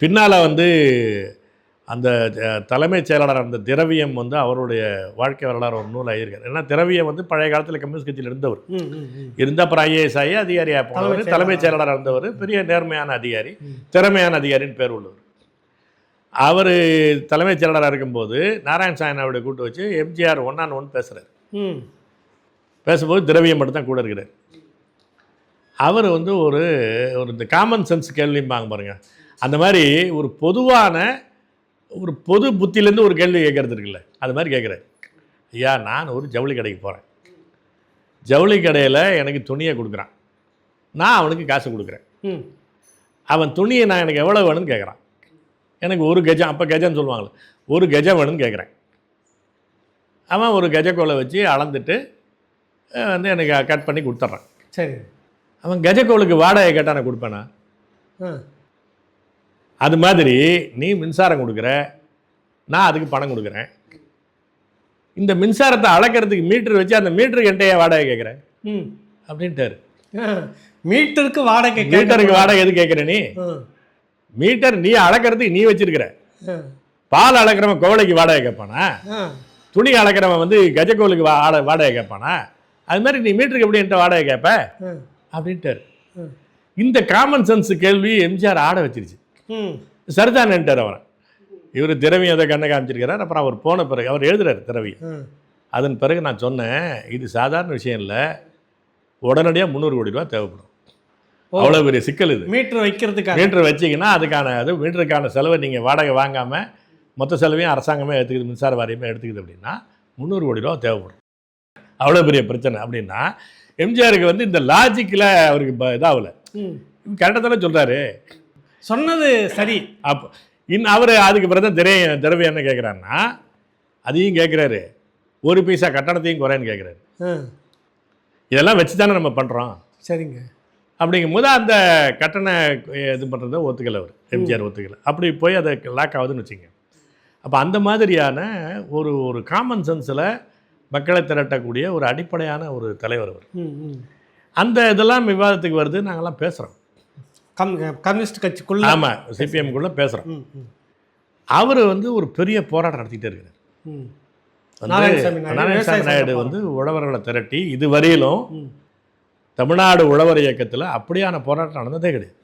பின்னால் வந்து அந்த தலைமைச் செயலாளர் அந்த திரவியம் வந்து அவருடைய வாழ்க்கை வரலாறு ஒரு நூல் ஆகியிருக்காரு. ஏன்னா திரவியம் வந்து பழைய காலத்தில் கம்யூனிஸ்ட் கட்சியில் இருந்த அப்புறம் IAS ஆகி அதிகாரியாக போனவர், தலைமைச் செயலாளராக இருந்தவர், பெரிய நேர்மையான அதிகாரி, திறமையான அதிகாரின்னு பேர் உள்ளவர். அவர் தலைமைச் செயலாளராக இருக்கும்போது நாராயணசாமி நாயுடு கூட்டு வச்சு MGR 1-on-1 பேசுகிறார். பேசும்போது திரவியம் மட்டும்தான் கூட இருக்கிறார். அவர் வந்து ஒரு இந்த காமன் சென்ஸ் கேள்விம்பாங்க பாருங்கள், அந்த மாதிரி ஒரு பொதுவான ஒரு பொது புத்தியிலேருந்து ஒரு கேள்வி கேட்கறது இருக்குல்ல, அது மாதிரி கேட்குறாரு. ஐயா, நான் ஒரு ஜவுளி கடைக்கு போகிறேன், ஜவுளி கடையில் எனக்கு துணியை கொடுக்குறான், நான் அவனுக்கு காசு கொடுக்குறேன். அவன் துணியை நான் எனக்கு எவ்வளோ வேணும்னு கேட்குறான். எனக்கு 1 கஜம், அப்போ கஜம்னு சொல்லுவாங்களே, 1 கஜம் வேணும்னு கேட்குறேன். அவன் ஒரு கஜக்கோலை வச்சு அளந்துட்டு வந்து எனக்கு கட் பண்ணி கொடுத்துட்றான். சரி, அவன் கஜக்கோளுக்கு வாடகை கேட்டால் நான் கொடுப்பேனா? அது மாதிரி நீ மின்சாரம் கொடுக்குற, நான் அதுக்கு பணம் கொடுக்குறேன். இந்த மின்சாரத்தை அளக்கிறதுக்கு மீட்டர் வச்சு அந்த மீட்டருக்கு என்கிட்ட வாடகை கேட்குறேன் அப்படின்ட்டாரு. மீட்டருக்கு வாடகை எது கேட்குற நீ? மீட்டர் நீ அளக்கிறதுக்கு நீ வச்சிருக்கிற. பால் அளக்கிறவன் கோவலைக்கு வாடகை கேட்பானா? துணி அளக்கிறவன் வந்து கஜக்கோளுக்கு வாடகை கேட்பானா? அது மாதிரி நீ மீட்டருக்கு எப்படி என்கிட்ட வாடகை கேட்ப அப்படின்ட்டாரு. இந்த காமன் சென்ஸ் கேள்வி எம்ஜிஆர் ஆட வச்சிருச்சு. சரிதான்ட்டார் அவரை. இவர் திரவியம் அதை கண்ணை காமிச்சிருக்கிறார். அப்புறம் அவர் போன பிறகு அவர் எழுதுறாரு திரவியம். அதன் பிறகு நான் சொன்னேன், இது சாதாரண விஷயம் இல்லை, உடனடியாக 300 கோடி ரூபா தேவைப்படும். அவ்வளோ பெரிய சிக்கல் இது. மீட்டர் வைக்கிறதுக்காக மீட்டர் வச்சிங்கன்னா அதுக்கான மீட்டருக்கான செலவை நீங்கள் வாடகை வாங்காமல் மொத்த செலவையும் அரசாங்கமே எடுத்துக்குது, மின்சார வாரியமே எடுத்துக்குது அப்படின்னா 300 கோடி ரூபா தேவைப்படும். அவ்வளோ பெரிய பிரச்சனை அப்படின்னா எம்ஜிஆருக்கு வந்து இந்த லாஜிக்கில் அவருக்கு இதாகல. கரெக்டாக தானே சொல்கிறாரு, சொன்னது சரி. அப்போ அவர் அதுக்கு பிறகு தான் திரவியம் என்ன கேட்குறாருன்னா, அதையும் கேட்குறாரு, ஒரு பைசா கட்டணத்தையும் குறைன்னு கேட்குறாரு. இதெல்லாம் வச்சு தானே நம்ம பண்ணுறோம். சரிங்க. அப்படிங்கும்போது அந்த கட்டண இது பண்ணுறதை ஒத்துக்கலை அவர், எம்ஜிஆர் ஒத்துக்கலை. அப்படி போய் அதை லாக் ஆகுதுன்னு வச்சுங்க. அப்போ அந்த மாதிரியான ஒரு காமன் சென்ஸில் மக்களை திரட்டக்கூடிய ஒரு அடிப்படையான ஒரு தலைவர் அவர். அந்த இதெல்லாம் விவாதத்துக்கு வருது, நாங்கள்லாம் பேசுகிறோம். கம்யூனிஸ்ட் கட்சிக்குள்ள, ஆமாம், சிபிஎம்குள்ளே பேசுகிறோம். அவர் வந்து ஒரு பெரிய போராட்டம் நடத்திக்கிட்டே இருக்கிறார். நாராயணசாமி நாயுடு வந்து உழவர்களை திரட்டி இதுவரையிலும் தமிழ்நாடு உழவர் இயக்கத்தில் அப்படியான போராட்டம் நடந்ததே கிடையாது.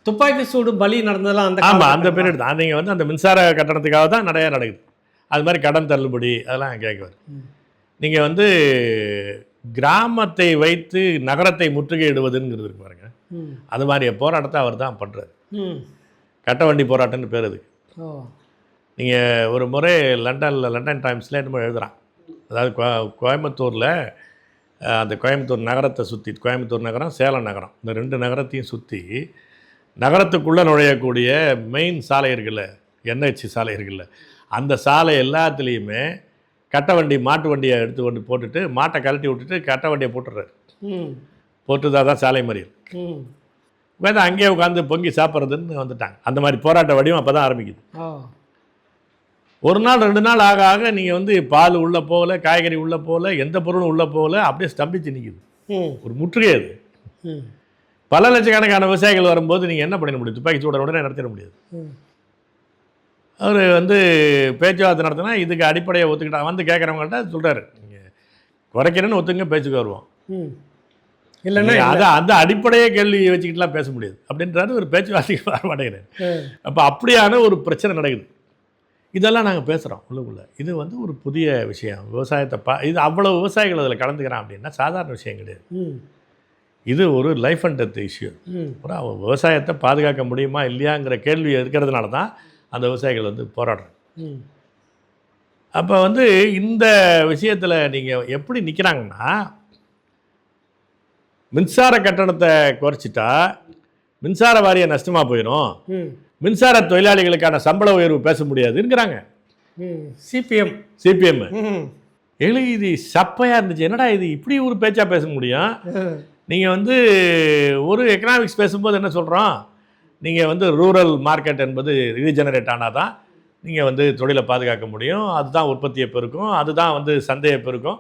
துப்பாக்கி சூடு பலி நடந்ததெல்லாம் அந்த ஆமாம், அந்த பீரியட் தான். நீங்கள் வந்து அந்த மின்சார கட்டணத்துக்காக தான் நிறையா நடக்குது. அது மாதிரி கடன் தள்ளுபடி அதெல்லாம் கேட்குவார். நீங்கள் வந்து கிராமத்தை வைத்து நகரத்தை முற்றுகையிடுவதுங்கிறது இருக்கு பாருங்க, அது மாதிரி போராட்டத்தை அவர் தான் பண்ணுறாரு. கட்ட வண்டி போராட்டம்னு பேர் அதுக்கு. நீங்கள் ஒரு முறை லண்டன் டைம்ஸில் என்னமோ எழுதுகிறான். அதாவது கோயம்புத்தூரில் அந்த கோயம்புத்தூர் நகரத்தை சுற்றி, கோயம்புத்தூர் நகரம், சேலம் நகரம், இந்த 2 நகரத்தையும் சுற்றி நகரத்துக்குள்ளே நுழையக்கூடிய மெயின் சாலை இருக்குல்ல, என்ஹெச் சாலை இருக்குல்ல, அந்த சாலை எல்லாத்துலேயுமே கட்ட வண்டி, மாட்டு வண்டியை எடுத்து கொண்டு போட்டுட்டு மாட்டை கழட்டி விட்டுட்டு கட்ட வண்டியை போட்டுடுறாரு. போட்டுதான் தான் சாலை மறியல். வேறு அங்கேயே உட்காந்து பொங்கி சாப்பிட்றதுன்னு வந்துட்டாங்க. அந்த மாதிரி போராட்ட வடிவம் அப்போ தான் ஆரம்பிக்குது. ஒரு நாள் 2 நாள் ஆக ஆக நீங்கள் வந்து பால் உள்ளே போகல, காய்கறி உள்ளே போகல, எந்த பொருளும் உள்ளே போகல, அப்படியே ஸ்தம்பிச்சு நிற்கிது. ஒரு முற்றுகை அது. பல லட்சக்கணக்கான விவசாயிகள் வரும்போது நீங்கள் என்ன பண்ணிட முடியும்? துப்பாக்கி சூட உடனே நடத்திட முடியாது. அவர் வந்து பேச்சுவார்த்தை நடத்தினா இதுக்கு அடிப்படையை ஒத்துக்கிட்டாங்க. வந்து கேட்குறவங்கள்ட்ட சொல்கிறாரு, நீங்கள் குறைக்கிறேன்னு ஒத்துங்க, பேச்சுக்கு வருவோம். இல்லைன்னா அதை அந்த அடிப்படையே கேள்வி வச்சுக்கிட்டுலாம் பேச முடியாது அப்படின்றாரு. ஒரு பேச்சுவார்த்தைக்கு வர மாட்டேங்கிறார். அப்போ அப்படியான ஒரு பிரச்சனை நடக்குது. இதெல்லாம் நாங்கள் பேசுகிறோம் உள்ளுக்குள்ளே. இது வந்து ஒரு புதிய விஷயம். விவசாயத்தை இது அவ்வளோ விவசாயிகள் அதில் கலந்துக்கிறான் அப்படின்னா சாதாரண விஷயம் கிடையாது. இது ஒரு லைஃப் அண்ட் டெத் இஷ்யூ. அவன் விவசாயத்தை பாதுகாக்க முடியுமா இல்லையாங்கிற கேள்வி இருக்கிறதுனால தான் அந்த விவசாயிகள் வந்து போராடுறாங்க. அப்போ வந்து இந்த விஷயத்தில் நீங்கள் எப்படி நிற்கிறாங்கன்னா, மின்சார கட்டணத்தை குறைச்சிட்டா மின்சார வாரியம் நஷ்டமாக போயிடும், மின்சார தொழிலாளிகளுக்கான சம்பள உயர்வு பேச முடியாதுங்கிறாங்க சிபிஎம். இது சப்பையாக இருந்துச்சு. என்னடா இது இப்படி ஒரு பேச்சா பேச முடியும்? நீங்கள் வந்து ஒரு எக்கனாமிக்ஸ் பேசும்போது என்ன சொல்கிறோம், நீங்கள் வந்து ரூரல் மார்க்கெட் என்பது ரீஜெனரேட் ஆனால் தான் நீங்கள் வந்து தொழிலை பாதுகாக்க முடியும், அதுதான் உற்பத்தியை பெருக்கும், அதுதான் வந்து சந்தையை பெருக்கும்,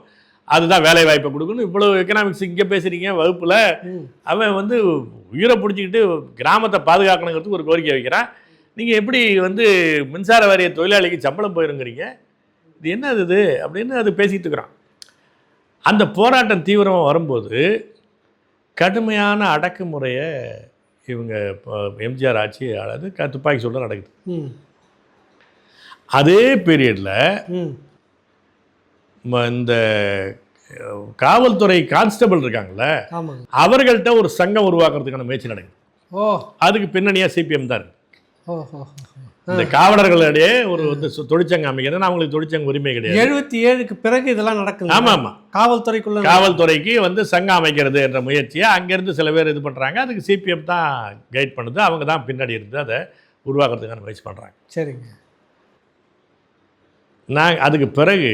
அதுதான் வேலை வாய்ப்பை கொடுக்கணும். இவ்வளோ எக்கனாமிக்ஸ் இங்கே பேசுகிறீங்க வகுப்பில். அவன் வந்து உயிரை பிடிச்சிக்கிட்டு கிராமத்தை பாதுகாக்கணுங்கிறதுக்கு ஒரு கோரிக்கை வைக்கிறான். நீங்கள் எப்படி வந்து மின்சார வாரிய தொழிலாளிக்கு சம்பளம் போயிருங்கிறீங்க? இது என்ன இது அப்படின்னு அது பேசிகிட்டு இருக்கிறான். அந்த போராட்டம் தீவிரமாக வரும்போது கடுமையான அடக்குமுறையை இவங்க எம்ஜிஆர் ஆட்சி அதாவது துப்பாக்கி சூடு நடக்குது. அதே பீரியடில் இந்த காவல்துறை கான்ஸ்டபிள் இருக்காங்கல்ல, அவர்கள்ட்ட ஒரு சங்கம் உருவாக்குறதுக்கான முயற்சி நடக்குது. அதுக்கு பின்னணியாக சிபிஎம் தான் இருக்கு. இந்த காவலர்களிடையே ஒரு தொழிற்சங்கம் அமைக்கிறது. அவங்களுக்கு தொழிற்சங்க உரிமை கிடையாது. 77க்கு பிறகு இதெல்லாம் நடக்குது. ஆமாம், காவல்துறைக்கு வந்து சங்கம் அமைக்கிறது என்ற முயற்சியை அங்கேருந்து சில பேர் இது பண்ணுறாங்க. அதுக்கு சிபிஎம் தான் கைட் பண்ணுது. அவங்க தான் பின்னாடி இருந்து அதை உருவாக்குறதுக்கான முயற்சி பண்ணுறாங்க. சரிங்க. அதுக்கு பிறகு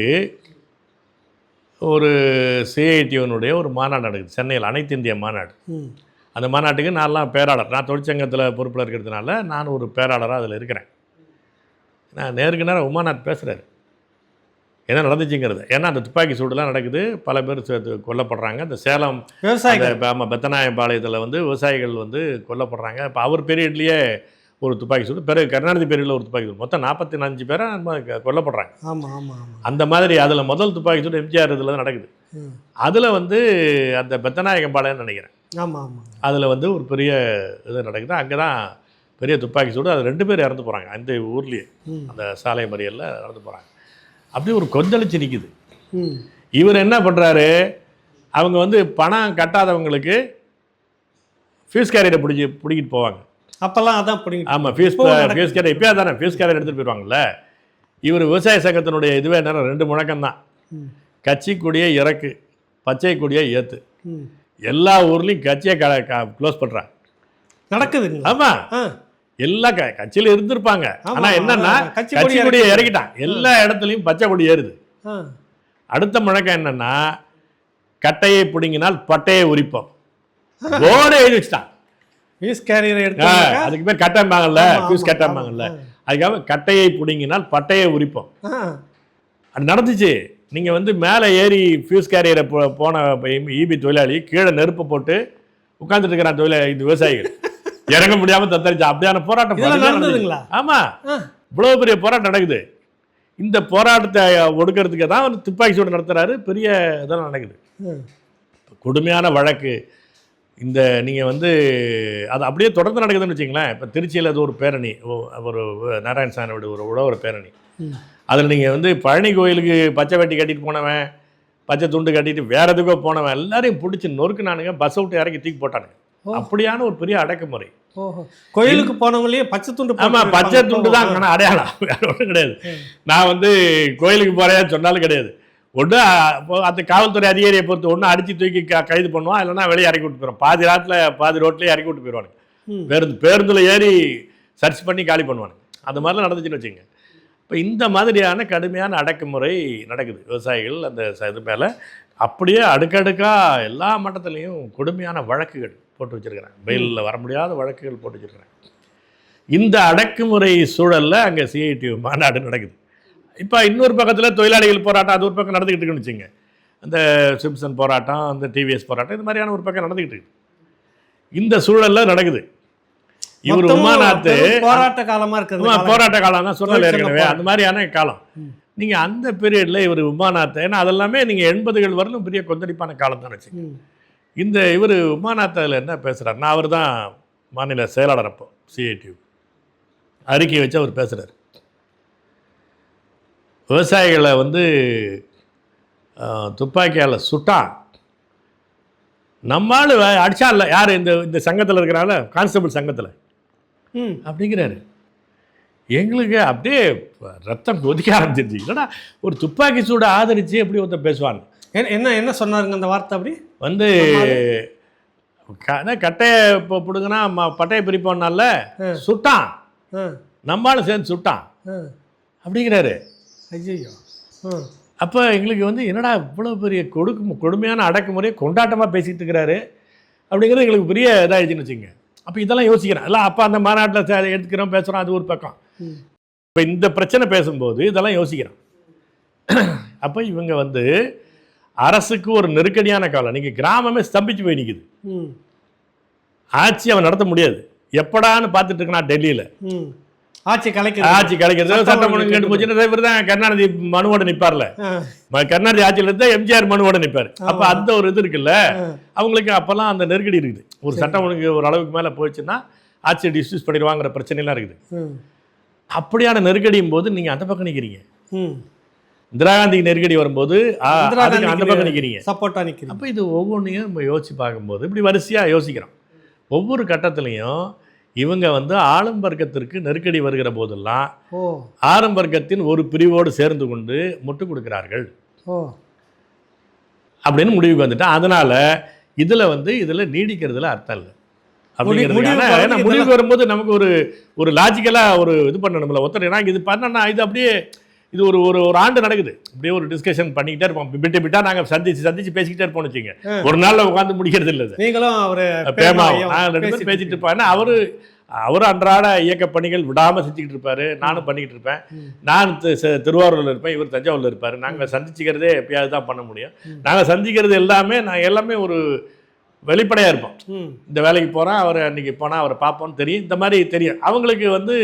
ஒரு சிஐடியுனுடைய ஒரு மாநாடு நடக்குது சென்னையில், அனைத்து இந்திய மாநாடு. அந்த மாநாட்டுக்கு நான்லாம் பேராளர், நான் தொழிற்சங்கத்தில் பொறுப்பில் இருக்கிறதுனால நான் ஒரு பேராளராக அதில் இருக்கிறேன். நான் நேருக்கு நேரம் உமாநாத் பேசுகிறாரு என்ன நடந்துச்சுங்கிறது. ஏன்னா அந்த துப்பாக்கி சூடுலாம் நடக்குது, பல பேர் கொல்லப்படுறாங்க. இந்த சேலம் ஆமாம் பெத்தநாயம்பாளையத்தில் வந்து விவசாயிகள் வந்து கொல்லப்படுறாங்க. இப்போ அவர் பீரியட்லேயே ஒரு துப்பாக்கி சூடு, பிறகு கருணாநிதி பீரியடில் ஒரு துப்பாக்கி சூடு, மொத்தம் 45 பேரை கொல்லப்படுறாங்க. ஆமாம் ஆமாம் ஆமாம். அந்த மாதிரி அதில் முதல் துப்பாக்கி சூடு எம்ஜிஆர் இதில் நடக்குது. அதில் வந்து அந்த பெத்தநாயகம்பாளையம்னு நினைக்கிறேன். ஆமாம் ஆமாம். அதில் வந்து ஒரு பெரிய இது நடக்குது. அங்கே தான் பெரிய துப்பாக்கி சூடு, அது 2 பேர் இறந்து போகிறாங்க அந்த ஊர்லேயே, அந்த சாலை மறியலில் இறந்து போகிறாங்க. அப்படியே ஒரு கொந்தளிச்சு நிற்குது. இவர் என்ன பண்ணுறாரு, அவங்க வந்து பணம் கட்டாதவங்களுக்கு ஃபீஸ் கேரியரை பிடிக்கிட்டு போவாங்க. அப்போல்லாம் அதான் பிடிக்கும். ஆமாம், ஃபீஸ் கேரியர் இப்போயே தானே ஃபீஸ் கேரியர் எடுத்துகிட்டு போயிடுவாங்கல்ல. இவர் விவசாய சங்கத்தினுடைய இதுவே என்ன 2 முழக்கம்தான், கட்சி கொடியை இறக்கு, பச்சை கொடியை ஏற்று. எல்லா ஊர்லேயும் கட்சியை க்ளோஸ் பண்ணுறாங்க. நடக்குதுங்க. ஆமாம், எல்லா கட்சியில் இருந்திருப்பாங்க. ஆனால் என்னன்னா கட்சி கொடியை இறக்கிட்டான். எல்லா இடத்துலையும் பச்சை கொடி ஏறுது. அடுத்த முழக்கம் என்னன்னா, கட்டையை பிடுங்கினால் பட்டையை உரிப்போம். போர்டே எழுதி வச்சுட்டான். ஃபீஸ் கேரியரை எடுத்து அதுக்கு பேர் கட்டம்பாங்கல்ல, ஃபீஸ் கட்டம்பாங்கல்ல, அதுக்காக கட்டையை பிடுங்கினால் பட்டையை உரிப்போம். அது நடந்துச்சு. நீங்கள் வந்து மேலே ஏறி ஃபியூஸ் கேரியரை போன ஈபி தொழிலாளி கீழே நெருப்பை போட்டு உட்காந்துட்டு இருக்கிறான் தொழிலாளி, இந்த விவசாயிகள் இறங்க முடியாமல் தத்தரிச்சா. அப்படியான போராட்டம் நடந்ததுங்களா? ஆமாம், இவ்வளோ பெரிய போராட்டம் நடக்குது. இந்த போராட்டத்தை ஒடுக்கிறதுக்கு தான் அவர் துப்பாக்கி சூடு நடத்துகிறாரு. பெரிய இதெல்லாம் நடக்குது, கொடுமையான வழக்கு. இந்த நீங்கள் வந்து அது அப்படியே தொடர்ந்து நடக்குதுன்னு வச்சிங்களேன். இப்போ திருச்சியில் அது ஒரு பேரணி, ஒரு நாராயணசாமியோட ஒரு உழவர் பேரணி. அதில் நீங்கள் வந்து பழனி கோயிலுக்கு பச்சை வேட்டி கட்டிட்டு போனவன், பச்சை துண்டு கட்டிட்டு வேறு எதுக்கோ போனவன் எல்லாரையும் பிடிச்சி நொறுக்குனானுங்க, பஸ் விட்டு இறக்கி தூக்கி போட்டானுங்க. அப்படியான ஒரு பெரிய அடக்குமுறை. கோயிலுக்கு போனவங்களே பச்சை துண்டு. ஆமாம், பச்சை துண்டு தான். ஆனால் அடையாளம் வேறு ஒன்றும் கிடையாது. நான் வந்து கோயிலுக்கு போகிறேன்னு சொன்னாலும் கிடையாது. ஒன்று அந்த காவல்துறை அதிகாரியை பொறுத்து ஒன்று அடித்து தூக்கி கைது பண்ணுவான், இல்லைன்னா வெளியே இறக்கி விட்டு போயிடுவான். பாதி ராத்தில் பாதி ரோட்லேயே இறக்கி விட்டு போயிடுவானுங்க. பேருந்தில் ஏறி சர்ச் பண்ணி காலி பண்ணுவானுங்க. அது மாதிரிலாம் நடந்துச்சுன்னு வச்சுங்க. இப்போ இந்த மாதிரியான கடுமையான அடக்குமுறை நடக்குது விவசாயிகள் அந்த இது மேலே. அப்படியே அடுக்கடுக்காக எல்லா மட்டத்துலேயும் கொடுமையான வழக்குகள் போட்டு வச்சுருக்கிறாங்க. பெயிலில் வர முடியாத வழக்குகள் போட்டு வச்சுருக்கிறாங்க. இந்த அடக்குமுறை சூழலில் அங்கே சிஐடியு மாநாடு நடக்குது. இப்போ இன்னொரு பக்கத்தில் தொழிலாளிகள் போராட்டம் அது ஒரு பக்கம் நடந்துக்கிட்டு இருக்குன்னு வச்சுங்க. அந்த சிம்சன் போராட்டம், அந்த டிவிஎஸ் போராட்டம், இது மாதிரியான ஒரு பக்கம் நடந்துக்கிட்டு இருக்கு. இந்த சூழலில் நடக்குது. இவர் உமாநாத் போராட்ட காலமாக இருக்குது. போராட்ட காலம் தான் சொன்னல ஏற்கனவே, அந்த மாதிரியான காலம். நீங்கள் அந்த பீரியடில் இவர் உமாநாத், ஏன்னா அதெல்லாமே நீங்கள் 80கள் வரலும் பெரிய கொந்தளிப்பான காலம் தான் வச்சுங்க. இந்த இவர் உமாநாத் அதில் என்ன பேசுகிறாருன்னா, அவர் தான் மாநில செயலாளர் அப்போ சிஐடியு அறிக்கை வச்சு அவர் பேசுகிறார். விவசாயிகளை வந்து துப்பாக்கியால் சுட்டான், நம்மால் அடிச்சா இல்லை யார் இந்த சங்கத்தில் இருக்கிறாங்கள கான்ஸ்டபிள் சங்கத்தில் அப்படிங்கிறாரு. எங்களுக்கு அப்படியே ரத்தம் கொதிக்க ஆரம்பிச்சிருச்சு. இல்லைனா ஒரு துப்பாக்கி சூட ஆதரித்து எப்படி ஒருத்தர் பேசுவாங்க. என்ன என்ன சொன்னாருங்க அந்த வார்த்தை? அப்படி வந்து கட்டையை இப்போ பிடுங்கன்னா பட்டையை பிரிப்போம்னால சுட்டான், நம்மளால சேர்ந்து சுட்டான் அப்படிங்கிறாரு. ஐயோ, அப்போ எங்களுக்கு வந்து என்னடா இவ்வளோ பெரிய கொடுமையான அடக்குமுறையை கொண்டாட்டமாக பேசிகிட்டு இருக்கிறாரு அப்படிங்கிறது எங்களுக்கு பெரிய இதாகிடுச்சுன்னு வச்சுங்க. அப்போ இதெல்லாம் யோசிக்கிறேன். இல்லை அப்போ அந்த மாநாட்டில் எடுத்துக்கிறோம் பேசுகிறோம், அது ஒரு பக்கம். இப்போ இந்த பிரச்சனை பேசும்போது இதெல்லாம் யோசிக்கிறேன். அப்போ இவங்க வந்து அரசுக்கு ஒரு நெருக்கடியான காலம். நீங்கள் கிராமமே ஸ்தம்பிச்சு போய் நிற்குது. ஆட்சி அவன் நடத்த முடியாது. எப்படான்னு பார்த்துட்டு இருக்கான் டெல்லியில். ஆட்சி கலைக்கிறது சட்டம் ஒழுங்கு போச்சுன்னா இவர் தான் கருணாநிதி மனுவோட நிற்பார்ல. கருணாநிதி ஆட்சியில் இருந்தால் எம்ஜிஆர் மனுவோட நிற்பார். அப்போ அந்த ஒரு இது இருக்குல்ல, அவங்களுக்கு அப்போல்லாம் அந்த நெருக்கடி இருக்குது. ஒரு சட்டம் ஒழுங்கு ஒரு அளவுக்கு மேலே போயிடுச்சுன்னா ஆட்சியை டிஸ்மிஸ் பண்ணிடுவாங்கிற பிரச்சனைலாம் இருக்குது. அப்படியான நெருக்கடியும் போது நீங்கள் அந்த பக்கம் நிற்கிறீங்க. இந்திரா காந்திக்கு நெருக்கடி வரும்போது அந்த பக்கம் நிற்கிறீங்க, சப்போர்ட்டா நிற்கிறீங்க. அப்போ இது ஒவ்வொன்றையும் நம்ம யோசிச்சு பார்க்கும்போது இப்படி வரிசையாக யோசிக்கிறோம். ஒவ்வொரு கட்டத்துலையும் இவங்க வந்து ஆளும் வர்க்கத்திற்கு நெருக்கடி வருகிற போதெல்லாம் ஆளும் வர்க்கத்தின் ஒரு பிரிவோடு சேர்ந்து கொண்டு முட்டு கொடுக்கிறார்கள் அப்படின்னு முடிவுக்கு வந்துட்டா. அதனால இதில் நீடிக்கிறதுல அர்த்தம் இல்லை அப்படிங்கிறது. முடிவுக்கு வரும்போது நமக்கு ஒரு லாஜிக்கலாக ஒரு இது பண்ணணும்ல ஒருத்தர். ஏன்னா இது பண்ணனா இது அப்படியே இது ஒரு ஒரு ஆண்டு நடக்குது. அப்படியே ஒரு டிஸ்கஷன் பண்ணிக்கிட்டே இருப்போம். விட்டா நாங்கள் சந்திச்சு பேசிக்கிட்டே இருப்போம்னு வச்சுங்க. ஒரு நாளில் உட்காந்து முடிக்கிறது இல்லை. நீங்களும் பேமாவும் நான் 2 பேரும் பேசிட்டு இருப்பேன். அவர் அன்றாட இயக்க பணிகள் விடாமல் செஞ்சுக்கிட்டு இருப்பார். நானும் பண்ணிக்கிட்டு இருப்பேன். நான் திருவாரூரில் இருப்பேன், இவர் தஞ்சாவூரில் இருப்பார். நாங்கள் சந்திச்சுக்கிறதே எப்பயாவது தான் பண்ண முடியும். நாங்கள் சந்திக்கிறது எல்லாமே ஒரு வெளிப்படையாக இருப்போம். இந்த வேலைக்கு போகிறேன், அவர் அன்றைக்கி போனால் அவரை பார்ப்போம்னு தெரியும். இந்த மாதிரி தெரியும். அவங்களுக்கு வந்து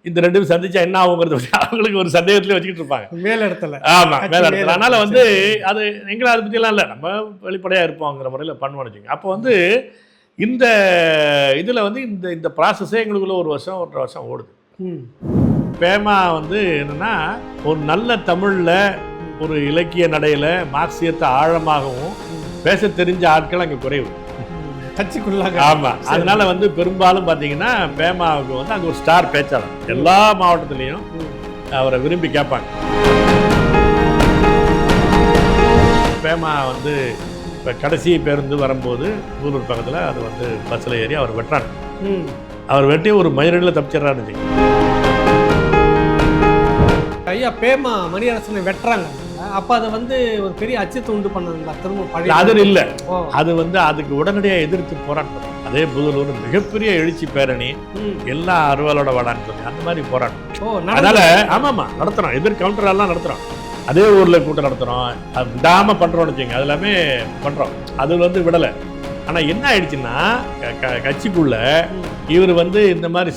இந்த 2 பேரும் சந்திச்சா என்ன ஆகுங்கிறது அவங்களுக்கு ஒரு சந்தேகத்திலே வச்சுக்கிட்டு இருப்பாங்க மேலிடத்துல. ஆமாம், மேலிடத்துல. அதனால் வந்து அது எங்களை அதை பற்றியெல்லாம் இல்லை, நம்ம வெளிப்படையாக இருப்போங்கிற முறையில் பண்ணுவோம்னு வச்சுக்கோங்க. அப்போ வந்து இந்த இதில் வந்து இந்த இந்த ப்ராசஸே எங்களுக்குள்ள 1 வருஷம் 1.5 வருஷம் ஓடுது. பேமா வந்து என்னென்னா ஒரு நல்ல தமிழில் ஒரு இலக்கிய நடையில் மார்க்சியத்தை ஆழமாகவும் பேச தெரிஞ்ச ஆட்கள் அங்கே குறைவு. கட்சிக்குள்ளாக. ஆமாம். அதனால வந்து பெரும்பாலும் பார்த்தீங்கன்னா பேமாவுக்கு வந்து அங்கே ஒரு ஸ்டார் பேச்சாளர் எல்லா மாவட்டத்துலேயும் அவரை விரும்பி கேட்பாங்க. பேமா வந்து இப்போ கடைசி பேருந்து வரும்போது கூலூர் பக்கத்தில் அது வந்து பஸ்ஸில் ஏறி அவர் வெட்டுறாங்க. அவர் வெட்டி ஒரு மயிரில் தப்பிச்சிடறான்னு. ஐயா பேமா மணியரசனை வெட்டுறாங்க. அப்போ அதை வந்து ஒரு பெரிய அச்சத்தை உண்டு பண்ணாங்களா திரும்ப பழைய? அது இல்லை, அது வந்து அதுக்கு உடனடியாக எதிர்த்து போராட்டம். அதே புதலூர் மிகப்பெரிய எழுச்சி பேரணி, எல்லா அறுவலோட வாடான்னு சொல்லி அந்த மாதிரி போராட்டம். அதனால ஆமாம்மா நடத்துகிறோம், எதிர் கவுண்டரெல்லாம் நடத்துகிறோம். அதே ஊரில் கூட்டம் நடத்துகிறோம், அது விடாமல் பண்ணுறோம்னு வச்சுங்க. அது எல்லாமே பண்ணுறோம், அது வந்து விடலை. ஆனால் என்ன ஆயிடுச்சுன்னா கட்சிக்குள்ள இவர் வந்து இந்த மாதிரி